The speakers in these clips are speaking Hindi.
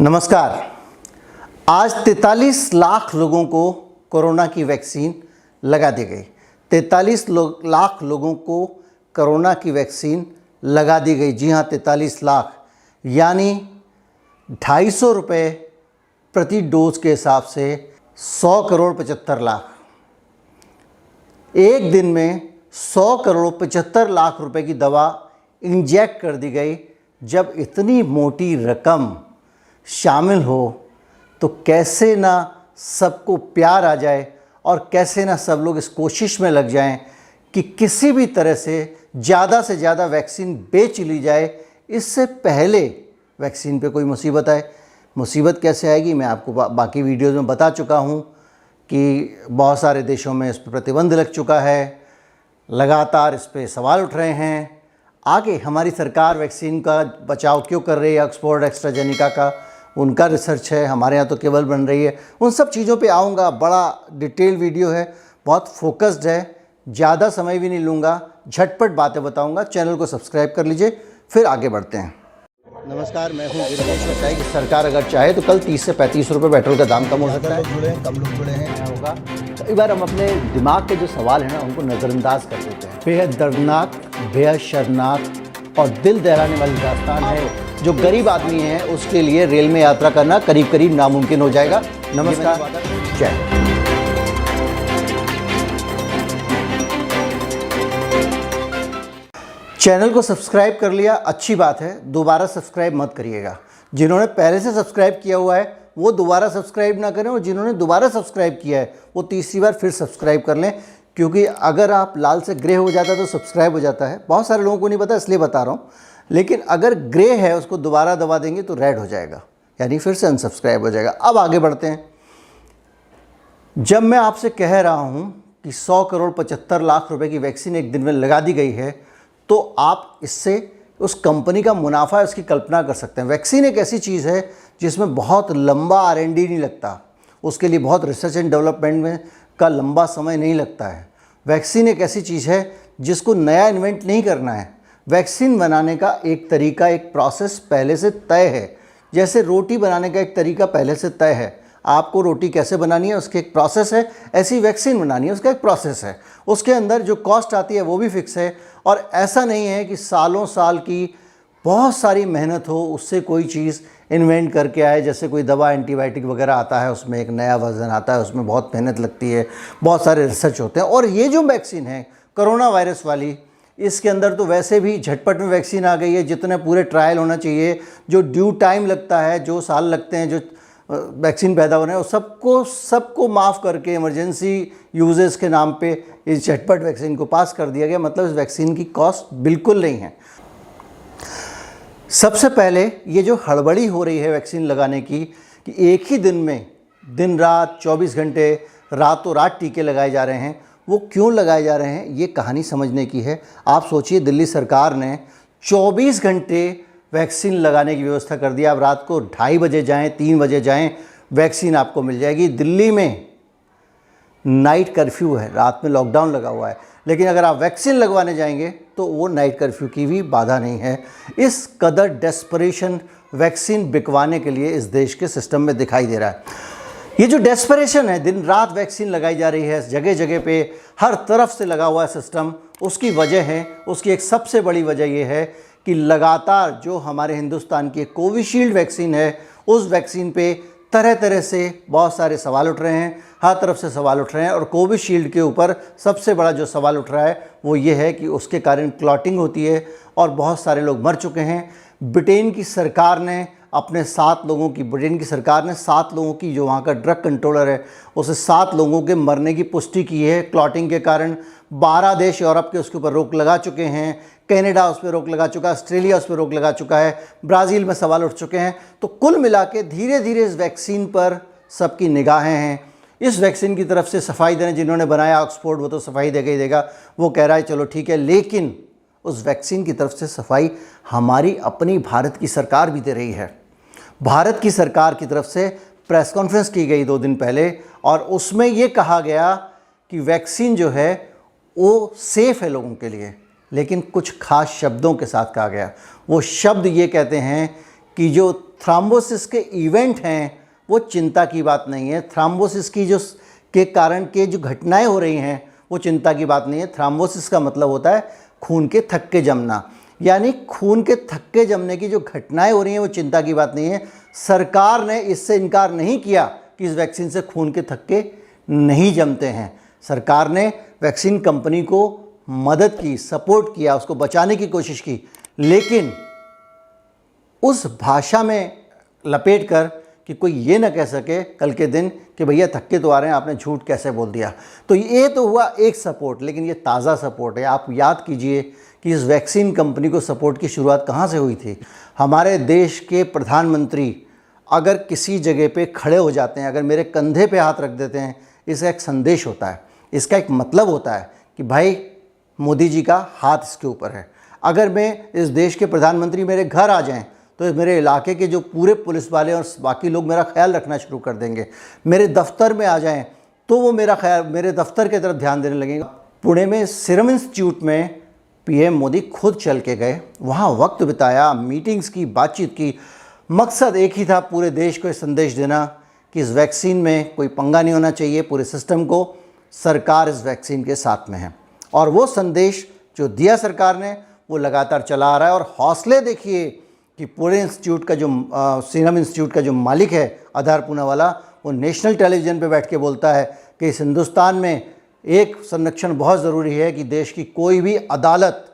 नमस्कार। आज 43 लाख लोगों को कोरोना की वैक्सीन लगा दी गई। 43 लाख लोगों को कोरोना की वैक्सीन लगा दी गई। जी हाँ, 43 लाख, यानी 250 रुपये प्रति डोज के हिसाब से 100 करोड़ 75 लाख। एक दिन में 100 करोड़ 75 लाख रुपए की दवा इंजेक्ट कर दी गई। जब इतनी मोटी रकम शामिल हो तो कैसे ना सबको प्यार आ जाए और कैसे ना सब लोग इस कोशिश में लग जाएं कि किसी भी तरह से ज़्यादा वैक्सीन बेच ली जाए, इससे पहले वैक्सीन पे कोई मुसीबत आए। मुसीबत कैसे आएगी मैं आपको बाकी वीडियोज़ में बता चुका हूँ कि बहुत सारे देशों में इस पर प्रतिबंध लग चुका है, लगातार इस पर सवाल उठ रहे हैं। आगे हमारी सरकार वैक्सीन का बचाव क्यों कर रही है, ऑक्सफोर्ड एस्ट्राजेनेका का उनका रिसर्च है, हमारे यहाँ तो केवल बन रही है। उन सब चीज़ों पे आऊँगा। बड़ा डिटेल वीडियो है, बहुत फोकस्ड है, ज़्यादा समय भी नहीं लूँगा, झटपट बातें बताऊँगा। चैनल को सब्सक्राइब कर लीजिए, फिर आगे बढ़ते हैं। नमस्कार, मैं हूँ गिरीश। बताइए कि सरकार अगर चाहे तो कल 30 से 35 रुपये पेट्रोल का दाम कम हो सकता है। जुड़े हैं, कम लोग जुड़े हैं, होगा। कई बार हम अपने दिमाग के जो सवाल हैं ना, उनको नज़रअंदाज कर देते हैं। बेहद दर्दनाक, बेहद शर्मनाक और दिल दहलाने वाली दास्तान है। जो गरीब आदमी है उसके लिए रेल में यात्रा करना करीब नामुमकिन हो जाएगा। नमस्कार, जय हिंद। चैनल को सब्सक्राइब कर लिया, अच्छी बात है। दोबारा सब्सक्राइब मत करिएगा। जिन्होंने पहले से सब्सक्राइब किया हुआ है वो दोबारा सब्सक्राइब ना करें, और जिन्होंने दोबारा सब्सक्राइब किया है वो तीसरी बार फिर सब्सक्राइब कर लें, क्योंकि अगर आप लाल से ग्रे हो जाता है तो सब्सक्राइब हो जाता है। बहुत सारे लोगों को नहीं पता, इसलिए बता रहा हूँ। लेकिन अगर ग्रे है उसको दोबारा दबा देंगे तो रेड हो जाएगा, यानी फिर से अनसब्सक्राइब हो जाएगा। अब आगे बढ़ते हैं। जब मैं आपसे कह रहा हूँ कि 100 करोड़ 75 लाख रुपए की वैक्सीन एक दिन में लगा दी गई है, तो आप इससे उस कंपनी का मुनाफा है उसकी कल्पना कर सकते हैं। वैक्सीन एक ऐसी चीज़ है जिसमें बहुत लंबा R&D नहीं लगता, उसके लिए बहुत रिसर्च एंड डेवलपमेंट में का लंबा समय नहीं लगता है। वैक्सीन एक ऐसी चीज़ है जिसको नया इन्वेंट नहीं करना है। वैक्सीन बनाने का एक तरीका, एक प्रोसेस पहले से तय है। जैसे रोटी बनाने का एक तरीका पहले से तय है, आपको रोटी कैसे बनानी है उसकी एक प्रोसेस है, ऐसी वैक्सीन बनानी है उसका एक प्रोसेस है। उसके अंदर जो कॉस्ट आती है वो भी फिक्स है। और ऐसा नहीं है कि सालों साल की बहुत सारी मेहनत हो उससे कोई चीज़ इन्वेंट करके आए। जैसे कोई दवा एंटीबायोटिक वगैरह आता है, उसमें एक नया वर्जन आता है, उसमें बहुत मेहनत लगती है, बहुत सारे रिसर्च होते हैं। और ये जो वैक्सीन है कोरोना वायरस वाली, इसके अंदर तो वैसे भी झटपट में वैक्सीन आ गई है। जितने पूरे ट्रायल होना चाहिए, जो ड्यू टाइम लगता है, जो साल लगते हैं जो वैक्सीन पैदा होने हैं, सबको माफ़ करके इमरजेंसी यूजेस के नाम पे इस झटपट वैक्सीन को पास कर दिया गया। मतलब इस वैक्सीन की कॉस्ट बिल्कुल नहीं है। सबसे पहले ये जो हड़बड़ी हो रही है वैक्सीन लगाने की, कि एक ही दिन में दिन रात 24 घंटे रातों रात टीके लगाए जा रहे हैं, वो क्यों लगाए जा रहे हैं ये कहानी समझने की है। आप सोचिए, दिल्ली सरकार ने 24 घंटे वैक्सीन लगाने की व्यवस्था कर दिया। आप रात को 2:30 बजे जाएं, 3 बजे जाएं, वैक्सीन आपको मिल जाएगी। दिल्ली में नाइट कर्फ्यू है, रात में लॉकडाउन लगा हुआ है, लेकिन अगर आप वैक्सीन लगवाने जाएंगे तो वो नाइट कर्फ्यू की भी बाधा नहीं है। इस कदर डेस्परेशन वैक्सीन बिकवाने के लिए इस देश के सिस्टम में दिखाई दे रहा है। ये जो डेस्परेशन है, दिन रात वैक्सीन लगाई जा रही है, जगह जगह पे हर तरफ से लगा हुआ है सिस्टम, उसकी वजह है, उसकी एक सबसे बड़ी वजह ये है कि लगातार जो हमारे हिंदुस्तान की कोविशील्ड वैक्सीन है, उस वैक्सीन पे तरह तरह से बहुत सारे सवाल उठ रहे हैं, हर तरफ से सवाल उठ रहे हैं। और कोविशील्ड के ऊपर सबसे बड़ा जो सवाल उठ रहा है वो ये है कि उसके कारण क्लॉटिंग होती है और बहुत सारे लोग मर चुके हैं। ब्रिटेन की सरकार ने 7 लोगों की, जो वहाँ का ड्रग कंट्रोलर है, उसे 7 लोगों के मरने की पुष्टि की है क्लॉटिंग के कारण। 12 देश यूरोप के उसके ऊपर रोक लगा चुके हैं, कनाडा उस पर रोक लगा चुका है, ऑस्ट्रेलिया उस पर रोक लगा चुका है, ब्राज़ील में सवाल उठ चुके हैं। तो कुल मिला के धीरे धीरे इस वैक्सीन पर सबकी निगाहें हैं। इस वैक्सीन की तरफ से सफाई देने जिन्होंने बनाया ऑक्सफोर्ड, वो तो सफाई देगा ही देगा, वो कह रहा है चलो ठीक है, लेकिन उस वैक्सीन की तरफ से सफाई हमारी अपनी भारत की सरकार भी दे रही है। भारत की सरकार की तरफ से प्रेस कॉन्फ्रेंस की गई 2 दिन पहले, और उसमें ये कहा गया कि वैक्सीन जो है वो सेफ़ है लोगों के लिए, लेकिन कुछ खास शब्दों के साथ कहा गया। वो शब्द ये कहते हैं कि जो थ्रोम्बोसिस के इवेंट हैं वो चिंता की बात नहीं है। थ्रोम्बोसिस की जो के कारण के जो घटनाएं हो रही हैं वो चिंता की बात नहीं है। थ्रोम्बोसिस का मतलब होता है खून के थक्के जमना, यानी खून के थक्के जमने की जो घटनाएं हो रही हैं वो चिंता की बात नहीं है। सरकार ने इससे इनकार नहीं किया कि इस वैक्सीन से खून के थक्के नहीं जमते हैं। सरकार ने वैक्सीन कंपनी को मदद की, सपोर्ट किया, उसको बचाने की कोशिश की, लेकिन उस भाषा में लपेट कर कि कोई ये ना कह सके कल के दिन कि भैया थक्के तो आ रहे हैं, आपने झूठ कैसे बोल दिया। तो ये तो हुआ एक सपोर्ट, लेकिन ये ताज़ा सपोर्ट है। आप याद कीजिए कि इस वैक्सीन कंपनी को सपोर्ट की शुरुआत कहाँ से हुई थी। हमारे देश के प्रधानमंत्री अगर किसी जगह पे खड़े हो जाते हैं, अगर मेरे कंधे पे हाथ रख देते हैं, इसका एक संदेश होता है, इसका एक मतलब होता है कि भाई मोदी जी का हाथ इसके ऊपर है। अगर मैं इस देश के प्रधानमंत्री मेरे घर आ जाएं तो मेरे इलाके के जो पूरे पुलिस वाले और बाकी लोग मेरा ख्याल रखना शुरू कर देंगे। मेरे दफ्तर में आ जाएं तो वो मेरे दफ्तर की तरफ ध्यान देने लगेंगे। पुणे में सीरम इंस्टीट्यूट में पीएम मोदी खुद चल के गए, वहाँ वक्त बिताया, मीटिंग्स की, बातचीत की। मकसद एक ही था, पूरे देश को ये संदेश देना कि इस वैक्सीन में कोई पंगा नहीं होना चाहिए, पूरे सिस्टम को, सरकार इस वैक्सीन के साथ में है। और वो संदेश जो दिया सरकार ने वो लगातार चला आ रहा है। और हौसले देखिए कि पुणे इंस्टीट्यूट का जो सीरम इंस्टीट्यूट का जो मालिक है आधार पूनावाला, वो नेशनल टेलीविज़न पे बैठ के बोलता है कि इस हिंदुस्तान में एक संरक्षण बहुत ज़रूरी है कि देश की कोई भी अदालत,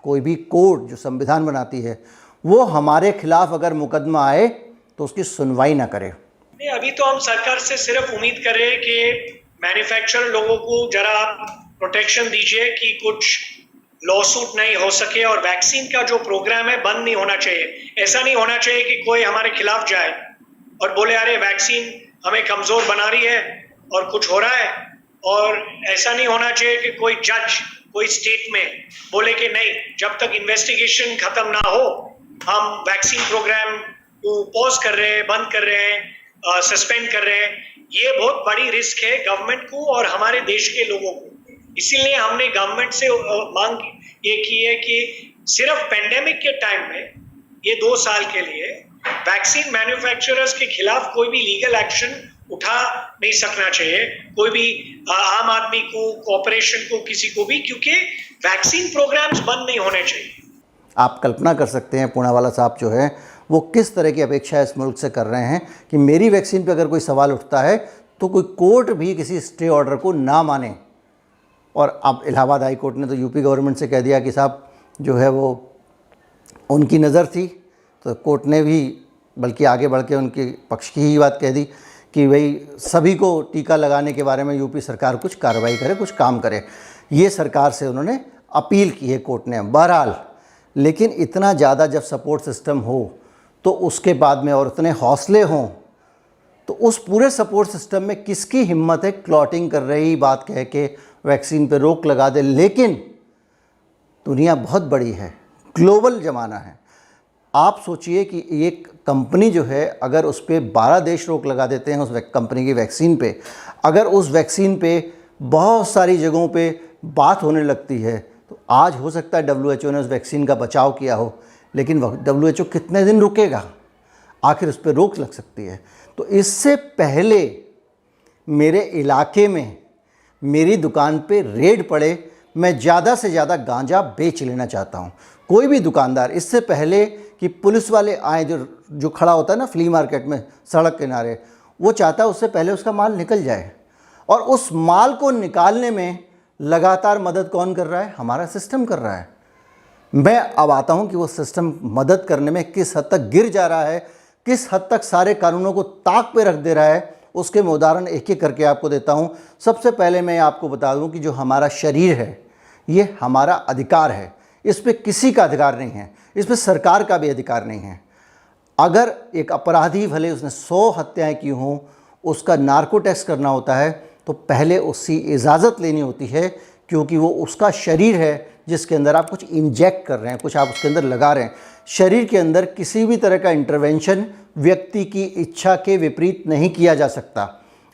कोई भी कोर्ट जो संविधान बनाती है, वो हमारे खिलाफ अगर मुकदमा आए तो उसकी सुनवाई ना करे। नहीं, अभी तो हम सरकार से सिर्फ उम्मीद कर रहे हैं कि मैन्युफैक्चरर लोगों को जरा प्रोटेक्शन दीजिए कि कुछ लॉसूट नहीं हो सके, और वैक्सीन का जो प्रोग्राम है बंद नहीं होना चाहिए। ऐसा नहीं होना चाहिए कि कोई हमारे खिलाफ जाए और बोले अरे वैक्सीन हमें कमज़ोर बना रही है और कुछ हो रहा है। और ऐसा नहीं होना चाहिए कि कोई जज कोई स्टेट में बोले कि नहीं, जब तक इन्वेस्टिगेशन खत्म ना हो हम वैक्सीन प्रोग्राम को पॉज कर रहे हैं, बंद कर रहे हैं, सस्पेंड कर रहे हैं। ये बहुत बड़ी रिस्क है गवर्नमेंट को और हमारे देश के लोगों को। इसीलिए हमने गवर्नमेंट से मांग ये की है कि सिर्फ पेंडेमिक के टाइम में ये 2 साल के लिए वैक्सीन मैन्युफैक्चरर्स के खिलाफ कोई भी लीगल एक्शन उठा नहीं सकना चाहिए, कोई भी आम आदमी को, कॉर्पोरेशन को, किसी को भी, क्योंकि वैक्सीन प्रोग्राम्स बंद नहीं होने चाहिए। आप कल्पना कर सकते हैं पूनावाला साहब जो है वो किस तरह की अपेक्षा इस मुल्क से कर रहे हैं कि मेरी वैक्सीन पे अगर कोई सवाल उठता है तो कोई कोर्ट भी किसी स्टे ऑर्डर को ना माने। और अब इलाहाबाद हाई कोर्ट ने तो यूपी गवर्नमेंट से कह दिया कि साहब जो है वो उनकी नज़र थी, तो कोर्ट ने भी बल्कि आगे बढ़ के उनके पक्ष की ही बात कह दी कि भाई सभी को टीका लगाने के बारे में यूपी सरकार कुछ कार्रवाई करे, कुछ काम करे। ये सरकार से उन्होंने अपील की है कोर्ट ने। बहरहाल, लेकिन इतना ज़्यादा जब सपोर्ट सिस्टम हो तो उसके बाद में और इतने हौसले हों तो उस पूरे सपोर्ट सिस्टम में किसकी हिम्मत है क्लॉटिंग कर रही बात कह के वैक्सीन पे रोक लगा दे। लेकिन दुनिया बहुत बड़ी है, ग्लोबल ज़माना है। आप सोचिए कि एक कंपनी जो है अगर उस पर 12 देश रोक लगा देते हैं उस कंपनी की वैक्सीन पे, अगर उस वैक्सीन पे बहुत सारी जगहों पे बात होने लगती है तो आज हो सकता है WHO ने उस वैक्सीन का बचाव किया हो, लेकिन WHO कितने दिन रुकेगा, आखिर उस पर रोक लग सकती है। तो इससे पहले मेरे इलाके में मेरी दुकान पे रेड पड़े, मैं ज़्यादा से ज़्यादा गांजा बेच लेना चाहता हूँ। कोई भी दुकानदार इससे पहले कि पुलिस वाले आए, जो खड़ा होता है ना फ्ली मार्केट में सड़क किनारे, वो चाहता है उससे पहले उसका माल निकल जाए। और उस माल को निकालने में लगातार मदद कौन कर रहा है? हमारा सिस्टम कर रहा है। मैं अब आता हूँ कि वो सिस्टम मदद करने में किस हद तक गिर जा रहा है, किस हद तक सारे कानूनों को ताक पे रख दे रहा है। उसके मैं उदाहरण एक एक करके आपको देता हूँ। सबसे पहले मैं आपको बता दूँ कि जो हमारा शरीर है ये हमारा अधिकार है, इस पर किसी का अधिकार नहीं है, इस पर सरकार का भी अधिकार नहीं है। अगर एक अपराधी भले उसने 100 हत्याएं की हों, उसका नार्को टेस्ट करना होता है तो पहले उसकी इजाज़त लेनी होती है, क्योंकि वो उसका शरीर है जिसके अंदर आप कुछ इंजेक्ट कर रहे हैं, कुछ आप उसके अंदर लगा रहे हैं। शरीर के अंदर किसी भी तरह का इंटरवेंशन व्यक्ति की इच्छा के विपरीत नहीं किया जा सकता।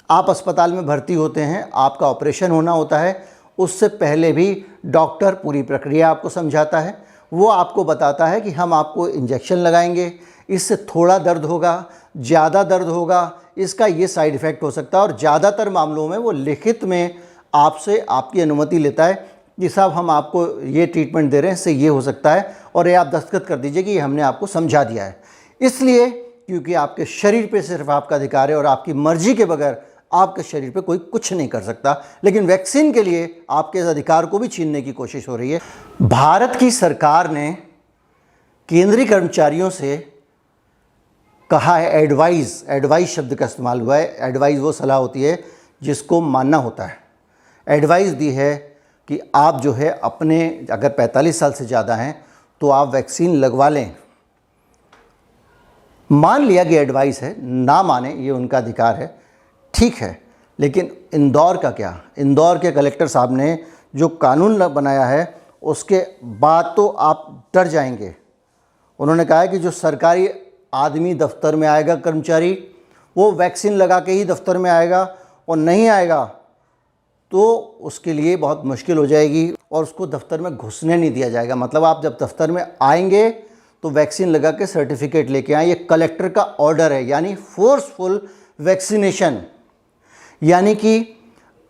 आप अस्पताल में भर्ती होते हैं, आपका ऑपरेशन होना होता है, उससे पहले भी डॉक्टर पूरी प्रक्रिया आपको समझाता है, वो आपको बताता है कि हम आपको इंजेक्शन लगाएंगे, इससे थोड़ा दर्द होगा, ज़्यादा दर्द होगा, इसका ये साइड इफ़ेक्ट हो सकता है। और ज़्यादातर मामलों में वो लिखित में आपसे आपकी अनुमति लेता है कि साहब हम आपको ये ट्रीटमेंट दे रहे हैं, इससे ये हो सकता है, और ये आप दस्तखत कर दीजिए कि ये हमने आपको समझा दिया है। इसलिए क्योंकि आपके शरीर पे सिर्फ आपका अधिकार है और आपकी मर्जी के बगैर आपके शरीर पे कोई कुछ नहीं कर सकता। लेकिन वैक्सीन के लिए आपके इस अधिकार को भी छीनने की कोशिश हो रही है। भारत की सरकार ने केंद्रीय कर्मचारियों से कहा है, एडवाइस शब्द का इस्तेमाल हुआ है। एडवाइस वो सलाह होती है जिसको मानना होता है। एडवाइस दी है कि आप जो है अपने, अगर 45 साल से ज़्यादा हैं तो आप वैक्सीन लगवा लें। मान लिया कि एडवाइस है, ना माने ये उनका अधिकार है, ठीक है। लेकिन इंदौर का क्या? इंदौर के कलेक्टर साहब ने जो कानून बनाया है उसके बाद तो आप डर जाएंगे। उन्होंने कहा है कि जो सरकारी आदमी दफ्तर में आएगा, कर्मचारी, वो वैक्सीन लगा के ही दफ्तर में आएगा, और नहीं आएगा तो उसके लिए बहुत मुश्किल हो जाएगी और उसको दफ्तर में घुसने नहीं दिया जाएगा। मतलब आप जब दफ्तर में आएंगे तो वैक्सीन लगा के सर्टिफिकेट लेके आए। ये कलेक्टर का ऑर्डर है, यानी फोर्सफुल वैक्सीनेशन, यानी कि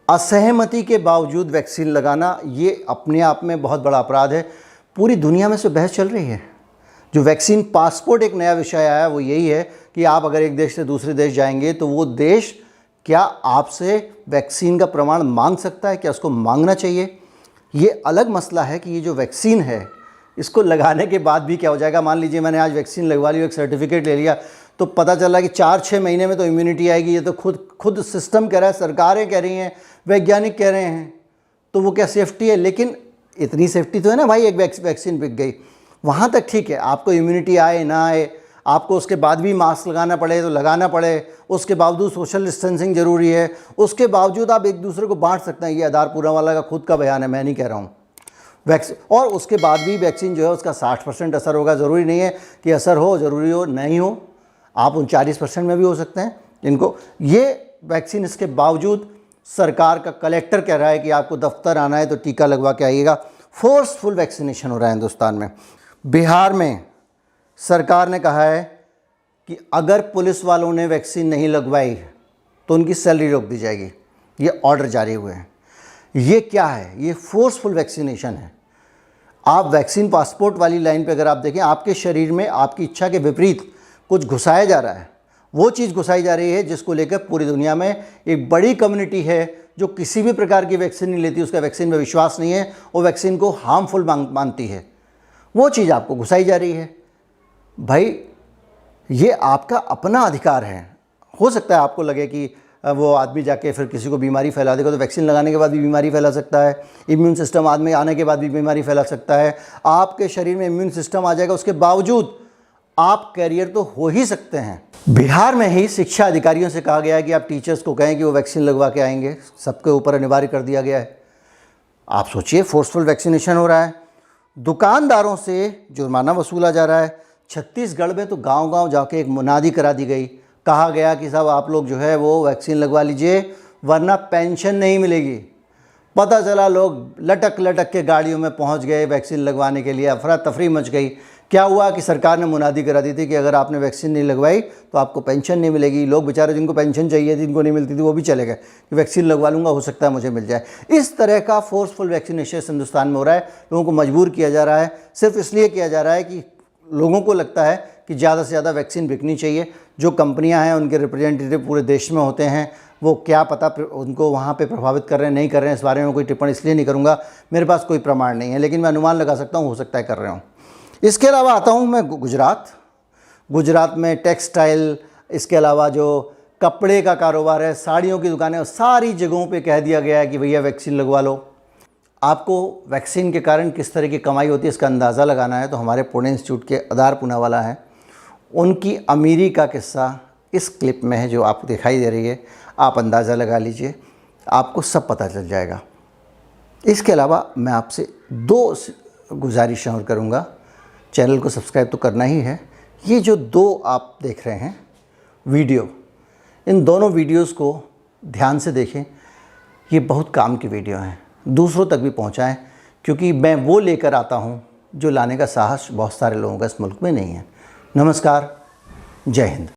असहमति के बावजूद वैक्सीन लगाना, ये अपने आप में बहुत बड़ा अपराध है। पूरी दुनिया में से बहस चल रही है। जो वैक्सीन पासपोर्ट एक नया विषय आया वो यही है कि आप अगर एक देश से दूसरे देश जाएंगे तो वो देश क्या आपसे वैक्सीन का प्रमाण मांग सकता है, क्या उसको मांगना चाहिए। ये अलग मसला है कि ये जो वैक्सीन है इसको लगाने के बाद भी क्या हो जाएगा। मान लीजिए मैंने आज वैक्सीन लगवा ली, एक सर्टिफिकेट ले लिया, तो पता चला कि 4-6 महीने में तो इम्यूनिटी आएगी। ये तो खुद सिस्टम कह रहा है, सरकारें कह रही हैं, वैज्ञानिक कह रहे हैं, तो वो क्या सेफ्टी है? लेकिन इतनी सेफ्टी तो है ना भाई, एक वैक्सीन बिक गई, वहाँ तक ठीक है। आपको इम्यूनिटी आए ना आए, आपको उसके बाद भी मास्क लगाना पड़े तो लगाना पड़े, उसके बावजूद सोशल डिस्टेंसिंग ज़रूरी है, उसके बावजूद आप एक दूसरे को बांट सकते हैं। ये आधारपुरा वाला का खुद का बयान है, मैं नहीं कह रहा हूँ। वैक्सीन, और उसके बाद भी वैक्सीन जो है उसका 60% असर होगा। ज़रूरी नहीं है कि असर हो, ज़रूरी हो नहीं हो, आप 39% में भी हो सकते हैं इनको। ये वैक्सीन, इसके बावजूद सरकार का कलेक्टर कह रहा है कि आपको दफ्तर आना है तो टीका लगवा के आइएगा। फोर्सफुल वैक्सीनेशन हो रहा है हिंदुस्तान में। बिहार में सरकार ने कहा है कि अगर पुलिस वालों ने वैक्सीन नहीं लगवाई तो उनकी सैलरी रोक दी जाएगी। ये ऑर्डर जारी हुए हैं। ये क्या है? ये फोर्सफुल वैक्सीनेशन है। आप वैक्सीन पासपोर्ट वाली लाइन पे अगर आप देखें, आपके शरीर में आपकी इच्छा के विपरीत कुछ घुसाया जा रहा है। वो चीज़ घुसाई जा रही है जिसको लेकर पूरी दुनिया में एक बड़ी कम्युनिटी है जो किसी भी प्रकार की वैक्सीन नहीं लेती, उसका वैक्सीन में विश्वास नहीं है, वो वैक्सीन को हार्मफुल मानती है। वो चीज़ आपको घुसाई जा रही है। भाई ये आपका अपना अधिकार है। हो सकता है आपको लगे कि वो आदमी जाके फिर किसी को बीमारी फैला देगा, तो वैक्सीन लगाने के बाद भी बीमारी फैला सकता है। इम्यून सिस्टम आदमी आने के बाद भी बीमारी फैला सकता है। आपके शरीर में इम्यून सिस्टम आ जाएगा, उसके बावजूद आप कैरियर तो हो ही सकते हैं। बिहार में ही शिक्षा अधिकारियों से कहा गया है कि आप टीचर्स को कहें कि वो वैक्सीन लगवा के आएंगे। सबके ऊपर अनिवार्य कर दिया गया है। आप सोचिए, फोर्सफुल वैक्सीनेशन हो रहा है। दुकानदारों से जुर्माना वसूला जा रहा है। छत्तीसगढ़ में तो गांव-गांव जाके एक मुनादी करा दी गई। कहा गया कि साहब आप लोग जो है वो वैक्सीन लगवा लीजिए वरना पेंशन नहीं मिलेगी। पता चला लोग लटक लटक के गाड़ियों में पहुंच गए वैक्सीन लगवाने के लिए। अफरा तफरी मच गई। क्या हुआ कि सरकार ने मुनादी करा दी थी कि अगर आपने वैक्सीन नहीं लगवाई तो आपको पेंशन नहीं मिलेगी। लोग बेचारे जिनको पेंशन चाहिए थी, जिनको नहीं मिलती थी, वो भी चले गए कि वैक्सीन लगवा लूँगा, हो सकता है मुझे मिल जाए। इस तरह का फोर्सफुल वैक्सीनेशन हिंदुस्तान में हो रहा है। लोगों को मजबूर किया जा रहा है। सिर्फ इसलिए किया जा रहा है कि लोगों को लगता है कि ज़्यादा से ज़्यादा वैक्सीन बिकनी चाहिए। जो कंपनियां हैं उनके रिप्रेजेंटेटिव पूरे देश में होते हैं, वो क्या पता उनको वहाँ पे प्रभावित कर रहे हैं नहीं कर रहे हैं, इस बारे में कोई टिप्पणी इसलिए नहीं करूँगा, मेरे पास कोई प्रमाण नहीं है, लेकिन मैं अनुमान लगा सकता हूँ, हो सकता है कर रहे हूँ। इसके अलावा आता हूँ मैं गुजरात में टेक्सटाइल, इसके अलावा जो कपड़े का कारोबार है, साड़ियों की दुकानें, सारी जगहों पर कह दिया गया है कि भैया वैक्सीन लगवा लो। आपको वैक्सीन के कारण किस तरह की कमाई होती है इसका अंदाज़ा लगाना है तो हमारे पुणे इंस्टीट्यूट के आधार पूनावाला हैं, उनकी अमीरी का किस्सा इस क्लिप में है जो आपको दिखाई दे रही है। आप अंदाज़ा लगा लीजिए, आपको सब पता चल जाएगा। इसके अलावा मैं आपसे 2 गुजारिशें और करूँगा। चैनल को सब्सक्राइब तो करना ही है। ये जो 2 आप देख रहे हैं वीडियो, इन दोनों वीडियोज़ को ध्यान से देखें। ये बहुत काम की वीडियो हैं, दूसरों तक भी पहुंचाएं, क्योंकि मैं वो लेकर आता हूं जो लाने का साहस बहुत सारे लोगों का इस मुल्क में नहीं है। नमस्कार, जय हिंद।